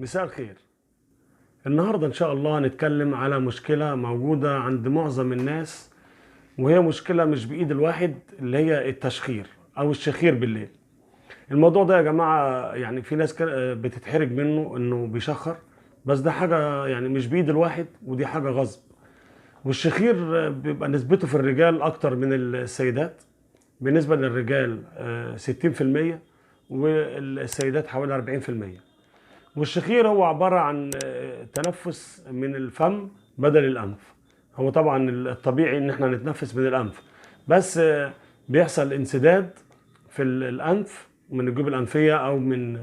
مساء الخير. النهاردة إن شاء الله هنتكلم على مشكلة موجودة عند معظم الناس، وهي مشكلة مش بإيد الواحد، اللي هي التشخير أو الشخير بالليل. الموضوع ده يا جماعة يعني في ناس بتتحرج منه إنه بيشخر، بس ده حاجة يعني مش بإيد الواحد، ودي حاجة غصب. والشخير بيبقى نسبته في الرجال أكتر من السيدات. بالنسبة للرجال 60%، والسيدات حوالي 40%. والشخير هو عبارة عن تنفس من الفم بدل الأنف. هو طبعا الطبيعي ان احنا نتنفس من الأنف، بس بيحصل انسداد في الأنف من الجيوب الأنفية أو من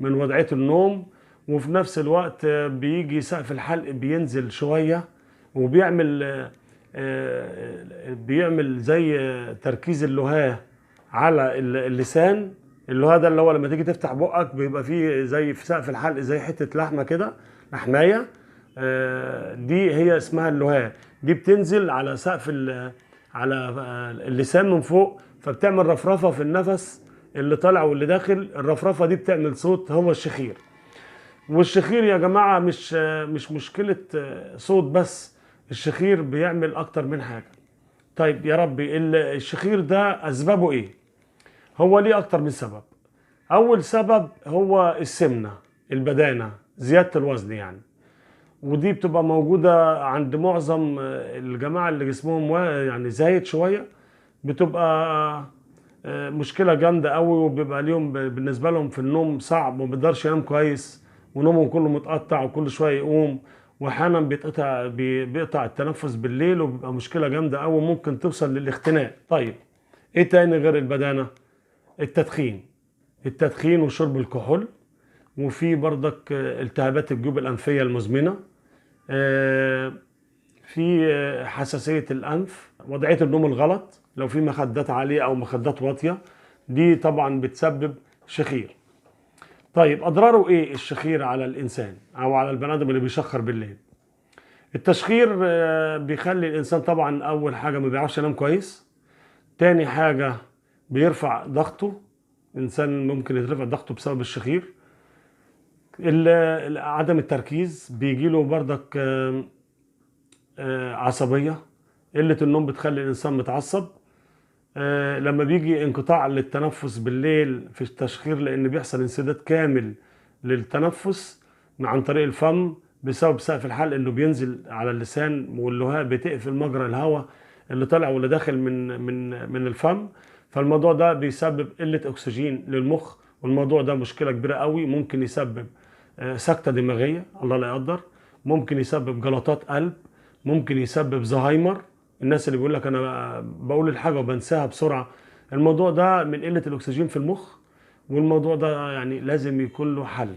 وضعية النوم. وفي نفس الوقت بيجي سقف الحلق بينزل شوية، وبيعمل بيعمل زي تركيز اللهاه على اللسان. اللهاه ده اللي هو لما تيجي تفتح بقك بيبقى فيه زي في سقف الحلق زي حتة لحمة كده، لحماية. دي هي اسمها اللهاه. دي بتنزل على سقف على اللسان من فوق، فبتعمل رفرفة في النفس اللي طالع واللي داخل. الرفرفة دي بتعمل صوت، هو الشخير. والشخير يا جماعة مش مشكلة صوت بس، الشخير بيعمل أكتر من حاجة. طيب يا ربي، الشخير ده أسبابه إيه؟ هو ليه أكتر من سبب. أول سبب هو السمنة، البدانة، زيادة الوزن يعني. ودي بتبقى موجودة عند معظم الجماعة اللي جسمهم يعني زايد شوية. بتبقى مشكلة جامدة قوي، وبيبقى ليهم بالنسبة لهم في النوم صعب، وما بيقدرش ينام كويس، ونومهم كله متقطع وكل شوية يقوم. واحيانا بيقطع التنفس بالليل، وبيبقى مشكلة جامدة قوي، ممكن توصل للاختناق. طيب ايه تاني غير البدانة؟ التدخين. التدخين وشرب الكحول، وفي برضك التهابات الجيوب الأنفية المزمنة، في حساسية الأنف، وضعية النوم الغلط، لو في مخدات عالية أو مخدات واطية، دي طبعا بتسبب شخير. طيب أضراره إيه الشخير على الإنسان أو على البني آدم اللي بيشخر بالليل؟ التشخير بيخلي الإنسان طبعا أول حاجة ما بيعرفش ينام كويس. تاني حاجة بيرفع ضغطه، الإنسان ممكن يترفع ضغطه بسبب الشخير. عدم التركيز بيجيله برضك عصبية. قلة النوم بتخلي الإنسان متعصب. لما بيجي انقطاع للتنفس بالليل في التشخير، لأن بيحصل انسداد كامل للتنفس عن طريق الفم بسبب سقف الحلق إنه بينزل على اللسان، واللهاء بتقفل مجرى الهواء اللي طالع واللي داخل من الفم. فالموضوع ده بيسبب قلة أكسجين للمخ، والموضوع ده مشكلة كبيرة قوي. ممكن يسبب سكتة دماغية، الله لا يقدر. ممكن يسبب جلطات قلب، ممكن يسبب زهايمر. الناس اللي بيقول لك انا بقول الحاجه وبنساها بسرعه، الموضوع ده من قله الاكسجين في المخ. والموضوع ده يعني لازم يكون له حل.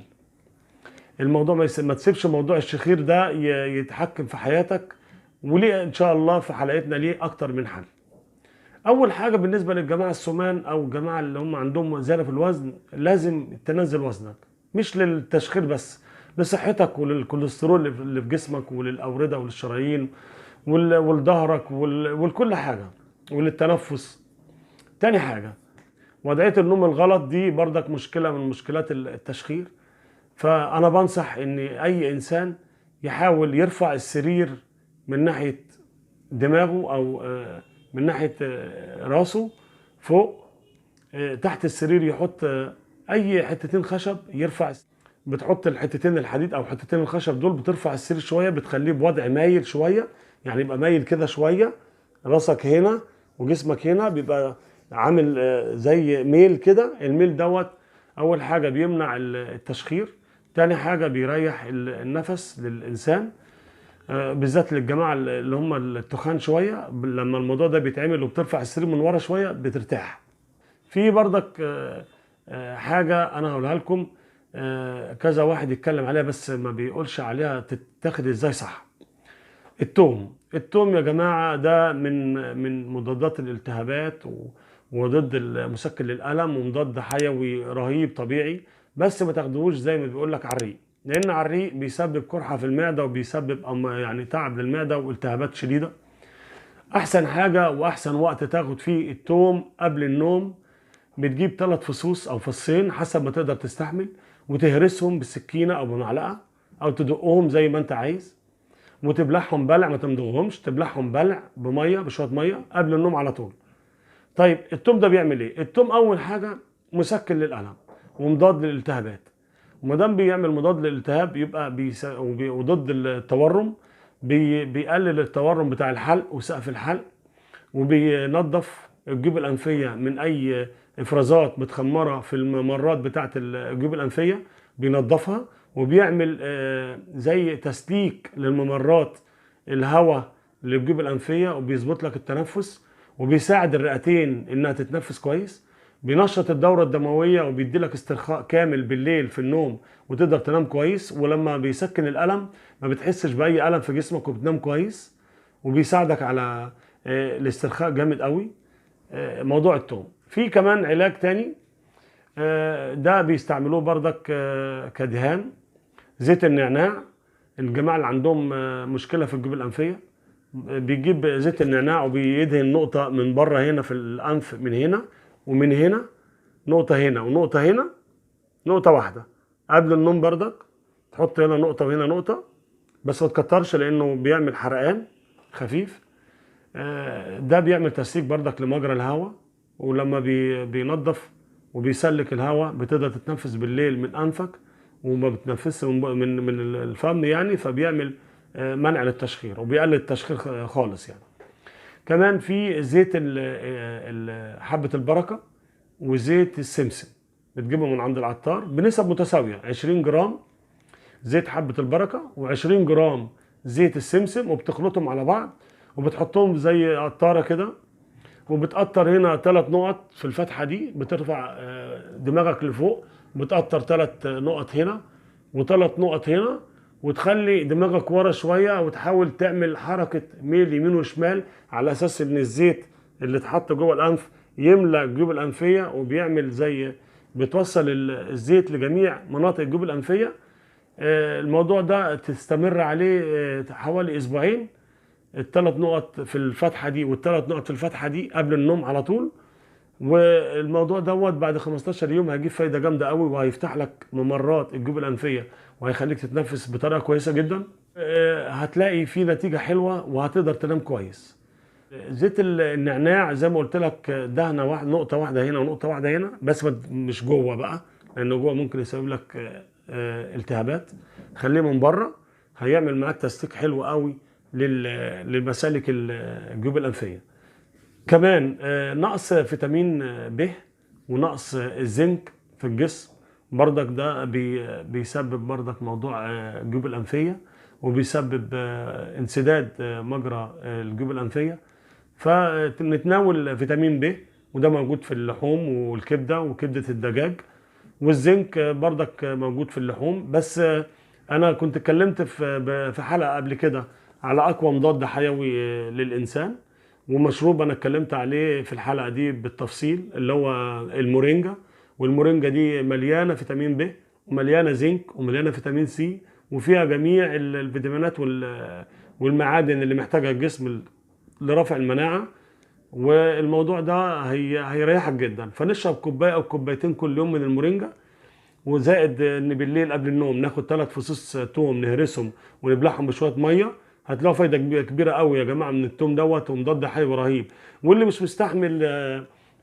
الموضوع ما تسيبش موضوع الشخير ده يتحكم في حياتك. وليه ان شاء الله في حلقتنا ليه اكتر من حل. اول حاجه بالنسبه للجماعه السمان او الجماعه اللي هم عندهم زياده في الوزن، لازم تنزل وزنك، مش للتشخير بس، لصحتك وللكوليسترول اللي في جسمك وللاورده وللشرايين ولظهرك ولكل حاجه، وللتنفس. تاني حاجه وضعيه النوم الغلط، دي برضك مشكله من مشكلات التشخير. فانا بنصح ان اي انسان يحاول يرفع السرير من ناحيه دماغه، او من ناحيه راسه فوق. تحت السرير يحط اي حتتين خشب يرفع. بتحط الحتتين الحديد او حتتين الخشب دول، بترفع السرير شويه، بتخليه بوضع مايل شويه، يعني يبقى مايل كده شويه. راسك هنا وجسمك هنا بيبقى عامل زي ميل كده. الميل دوت اول حاجه بيمنع التشخير. تاني حاجه بيريح النفس للانسان، بالذات للجماعه اللي هم التخان شويه. لما الموضوع ده بيتعمل وبترفع السرير من ورا شويه بترتاح. في برضك حاجه انا هقولها لكم، كذا واحد يتكلم عليها بس ما بيقولش عليها تتاخد ازاي صح. التوم يا جماعه ده من مضادات الالتهابات، وضد المسكن للالم، ومضاد حيوي رهيب طبيعي. بس ما تاخدوهوش زي ما بيقول لك على الريق، لان على الريق بيسبب قرحه في المعده، وبيسبب يعني تعب للمعده والتهابات شديده. احسن حاجه واحسن وقت تاخد فيه التوم قبل النوم. بتجيب 3 فصوص او فصين حسب ما تقدر تستحمل، وتهرسهم بالسكينه او بمعلقه او تدقهم زي ما انت عايز، وتبلعهم بلع، ما تمضغهمش، تبلعهم بلع بميه، بشويه ميه قبل النوم على طول. طيب التوم ده بيعمل ايه؟ التوم اول حاجه مسكن للالم ومضاد للالتهابات، وما دام بيعمل مضاد للالتهاب يبقى وضد التورم، بيقلل التورم بتاع الحلق وسقف الحلق، وبينظف الجيوب الانفيه من اي افرازات متخمره في الممرات بتاعه الجيوب الانفيه، بينظفها، وبيعمل زي تسليك للممرات الهواء للجيوب الانفيه، وبيظبط لك التنفس، وبيساعد الرئتين انها تتنفس كويس، بينشط الدوره الدمويه، وبيدي لك استرخاء كامل بالليل في النوم وتقدر تنام كويس. ولما بيسكن الالم ما بتحسش باي الم في جسمك وبتنام كويس، وبيساعدك على الاسترخاء جامد قوي. موضوع التوم في كمان علاج تاني، ده بيستعملوه بردك كدهان، زيت النعناع. الجماعة اللي عندهم مشكلة في الجيوب الأنفية بيجيب زيت النعناع وبيدهن نقطة من بره هنا في الأنف، من هنا ومن هنا، نقطة هنا ونقطة هنا، نقطة واحدة قبل النوم بردك، تحط هنا نقطة وهنا نقطة، بس ما تكترش لأنه بيعمل حرقان خفيف. ده بيعمل تسليك بردك لمجرى الهواء، ولما بينظف وبيسلك الهواء بتقدر تتنفس بالليل من انفك وما بتنفسش من الفم يعني، فبيعمل منع للتشخير وبيقلل التشخير خالص يعني. كمان في زيت حبة البركة وزيت السمسم، بتجيبه من عند العطار بنسب متساوية، 20 جرام زيت حبة البركة و20 جرام زيت السمسم، وبتخلطهم على بعض وبتحطهم زي قطارة كده، وبتقطر هنا 3 نقط في الفتحة دي، بترفع دماغك لفوق، بتقطر 3 نقط هنا و3 نقط هنا، وتخلي دماغك ورا شوية، وتحاول تعمل حركة ميل يمين وشمال على أساس إن الزيت اللي اتحط جوه الأنف يملى الجيوب الأنفية، وبيعمل زي بتوصل الزيت لجميع مناطق الجيوب الأنفية. الموضوع ده تستمر عليه حوالي أسبوعين، ال3 نقط في الفتحة دي وال3 نقط في الفتحة دي قبل النوم على طول. والموضوع دوت بعد 15 يوم هيجيب فايدة جامدة قوي، وهيفتح لك ممرات الجيوب الأنفية وهيخليك تتنفس بطريقة كويسة جدا. هتلاقي فيه نتيجة حلوة وهتقدر تنام كويس. زيت النعناع زي ما قلت لك دهنة واحدة، نقطة واحدة هنا ونقطة واحدة هنا بس، مش جوه بقى، لأنه جوه ممكن يسبب لك التهابات. خليه من بره، هيعمل معاك تسليك حلو قوي للمسالك الجيوب الأنفية. كمان نقص فيتامين ب ونقص الزنك في الجسم بردك، ده بيسبب بردك موضوع الجيوب الأنفية، وبيسبب انسداد مجرى الجيوب الأنفية. فنتناول فيتامين ب، وده موجود في اللحوم والكبدة وكبدة الدجاج، والزنك بردك موجود في اللحوم. بس انا كنت اتكلمت في حلقة قبل كده على اقوى مضاد حيوي للانسان، ومشروب انا اتكلمت عليه في الحلقة دي بالتفصيل، اللي هو المورينجا. والمورينجا دي مليانة فيتامين ب ومليانة زنك ومليانة فيتامين سي، وفيها جميع الفيتامينات والمعادن اللي محتاجها الجسم لرفع المناعة. والموضوع ده هيريحك جدا. فنشرب كوبايه او كوبايتين كل يوم من المورينجا، وزائد ان بالليل قبل النوم ناخد 3 فصوص توم نهرسهم ونبلعهم بشويه ميه. هتلاقوا فايده كبيره قوي يا جماعه من التوم دوت، ومضاد حيوي رهيب. واللي مش مستحمل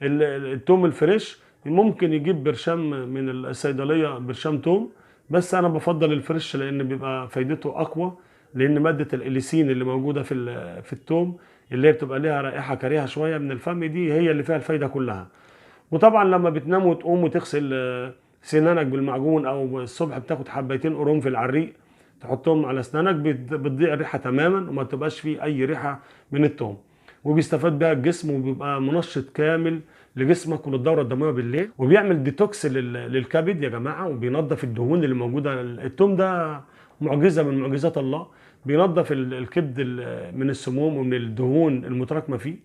التوم الفريش ممكن يجيب برشام من الصيدليه، برشام توم، بس انا بفضل الفريش لان بيبقى فايدته اقوى، لان ماده الاليسين اللي موجوده في التوم اللي هي بتبقى ليها رائحه كريهه شويه من الفم، دي هي اللي فيها الفايده كلها. وطبعا لما بتنام وتقوم وتغسل سنانك بالمعجون، او الصبح بتاخد حبيتين قرنفل على الريق تحطهم على اسنانك، بتضيع الريحه تماما وما تبقاش فيه اي ريحه من التوم، وبيستفاد بها الجسم، وبيبقى منشط كامل لجسمك وللدوره الدمويه بالليل، وبيعمل ديتوكس للكبد يا جماعه، وبينظف الدهون اللي موجوده. التوم ده معجزه من معجزات الله، بينظف الكبد من السموم ومن الدهون المتراكمه فيه،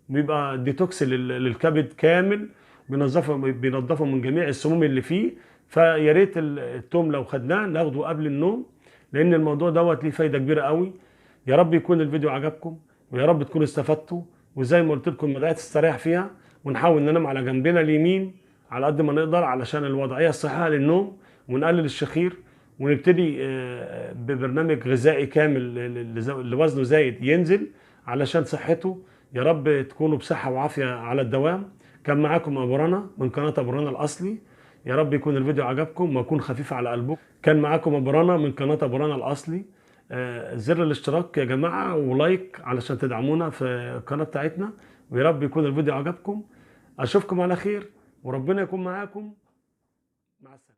بيبقى ديتوكس للكبد كامل، بينظفه من جميع السموم اللي فيه. فيا ريت التوم لو خدناه ناخده قبل النوم، لان الموضوع دوت ليه فايده كبيره قوي. يا رب يكون الفيديو عجبكم، ويا رب تكونوا استفدتوا، وزي ما قلت لكم بدات تستريح فيها، ونحاول ننام على جنبنا اليمين على قد ما نقدر علشان الوضعيه الصحيحه للنوم، ونقلل الشخير، ونبتدي ببرنامج غذائي كامل اللي وزنه زايد ينزل علشان صحته. يا رب تكونوا بصحة وعافية على الدوام. كان معاكم أبو رنا من قناة أبو رنا الأصلي. يا رب يكون الفيديو عجبكم ويكون خفيف على قلبكم. كان معاكم أبو رنا من قناة أبو رنا الأصلي. زر الاشتراك يا جماعة ولايك علشان تدعمونا في القناة بتاعتنا. ويا رب يكون الفيديو عجبكم. أشوفكم على خير وربنا يكون معاكم. مع السلامة.